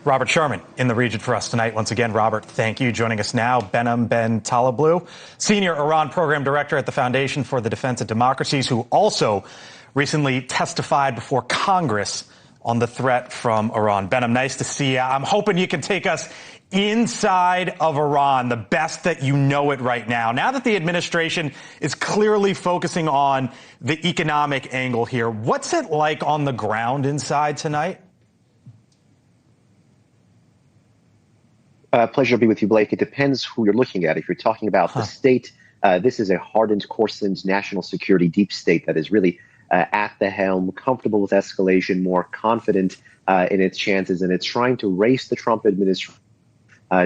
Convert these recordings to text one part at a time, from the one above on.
Robert Sharman in the region for us tonight. Once again, Robert, thank you. Joining us now, Behnam Ben Taleblu, Senior Iran Program Director at the Foundation for the Defense of Democracies, who also recently testified before Congress on the threat from Iran. Behnam, nice to see you. I'm hoping you can take us inside of Iran, the best that you know it right now. Now that the administration is clearly focusing on the economic angle here, what's it like on the ground inside tonight? Pleasure to be with you, Blake. It depends who you're looking at. If you're talking about the state, this is a hardened, coarsened national security deep state that is really at the helm, comfortable with escalation, more confident in its chances, and it's trying to race the Trump administration,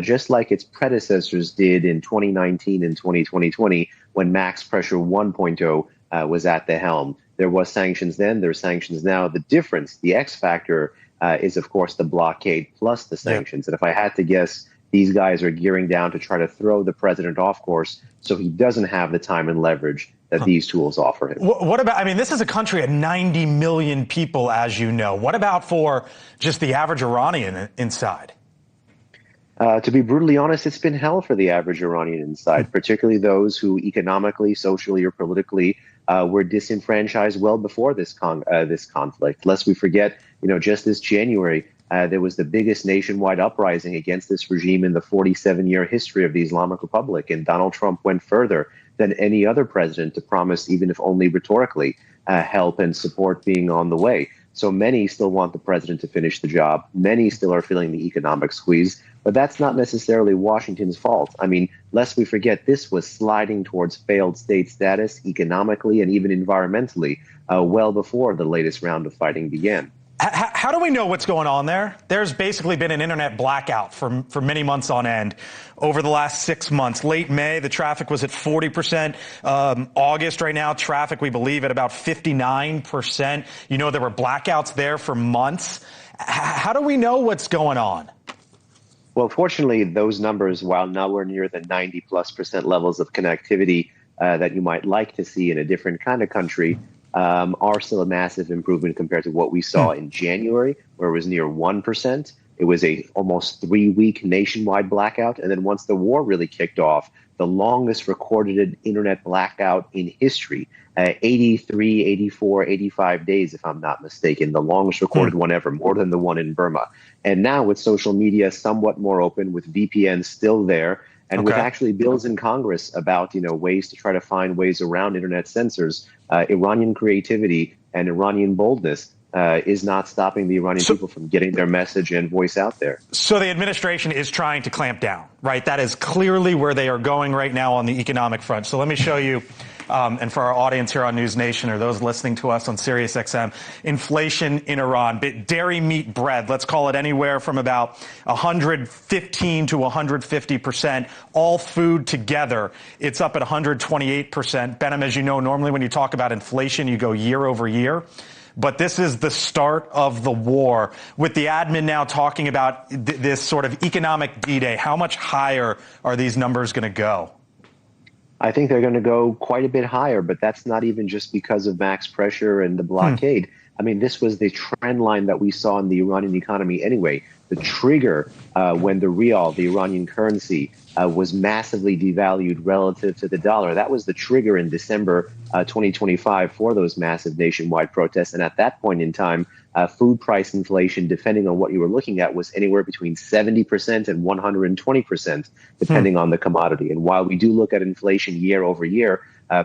just like its predecessors did in 2019 and 2020 when Max Pressure 1.0 was at the helm. There was sanctions then, there's sanctions now. The difference, the X factor, is, of course, the blockade plus the sanctions. Yeah. And if I had to guess, these guys are gearing down to try to throw the president off course so he doesn't have the time and leverage that these tools offer him. What about, I mean, this is a country of 90 million people, as you know. What about for just the average Iranian inside? To be brutally honest, it's been hell for the average Iranian inside, particularly those who economically, socially, or politically were disenfranchised well before this conflict. Lest we forget, just this January, there was the biggest nationwide uprising against this regime in the 47-year history of the Islamic Republic. And Donald Trump went further than any other president to promise, even if only rhetorically, help and support being on the way. So many still want the president to finish the job. Many still are feeling the economic squeeze. But that's not necessarily Washington's fault. I mean, lest we forget, this was sliding towards failed state status economically and even environmentally well before the latest round of fighting began. How do we know what's going on there? There's basically been an internet blackout for many months on end over the last 6 months. Late May, the traffic was at 40%. August right now, traffic, we believe, at about 59%. There were blackouts there for months. How do we know what's going on? Well, fortunately, those numbers, while nowhere near the 90+% levels of connectivity that you might like to see in a different kind of country, are still a massive improvement compared to what we saw in January, where it was near 1%. It was a almost 3-week nationwide blackout. And then once the war really kicked off, the longest recorded internet blackout in history, 83, 84, 85 days, if I'm not mistaken, the longest recorded one ever, more than the one in Burma. And now with social media somewhat more open, with VPN still there, and with actually bills in Congress about, ways to try to find ways around internet censors, Iranian creativity and Iranian boldness is not stopping the Iranian people from getting their message and voice out there. So the administration is trying to clamp down, right? That is clearly where they are going right now on the economic front. So let me show you, and for our audience here on NewsNation or those listening to us on SiriusXM, inflation in Iran. Dairy, meat, bread, let's call it anywhere from about 115 to 150%. All food together, it's up at 128%. Behnam, as you know, normally when you talk about inflation, you go year over year. But this is the start of the war. With the admin now talking about this sort of economic D-Day, how much higher are these numbers going to go? I think they're going to go quite a bit higher, but that's not even just because of max pressure and the blockade. I mean, this was the trend line that we saw in the Iranian economy anyway. The trigger when the rial, the Iranian currency, was massively devalued relative to the dollar. That was the trigger in December 2025 for those massive nationwide protests. And at that point in time, food price inflation, depending on what you were looking at, was anywhere between 70% and 120%, depending on the commodity. And while we do look at inflation year over year,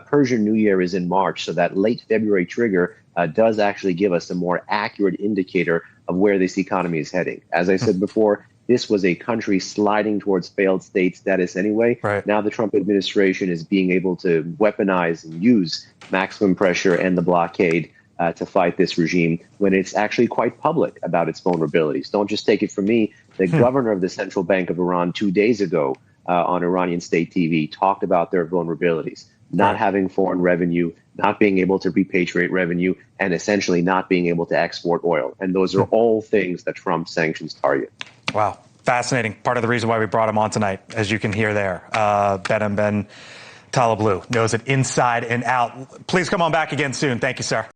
Persian New Year is in March, so that late February trigger does actually give us a more accurate indicator of where this economy is heading. As I said before, this was a country sliding towards failed state status anyway. Right. Now the Trump administration is being able to weaponize and use maximum pressure and the blockade to fight this regime when it's actually quite public about its vulnerabilities. Don't just take it from me. The governor of the Central Bank of Iran 2 days ago on Iranian state TV talked about their vulnerabilities, not having foreign revenue, not being able to repatriate revenue, and essentially not being able to export oil. And those are all things that Trump sanctions target. Wow. Fascinating. Part of the reason why we brought him on tonight, as you can hear there. Behnam Ben Taleblu knows it inside and out. Please come on back again soon. Thank you, sir.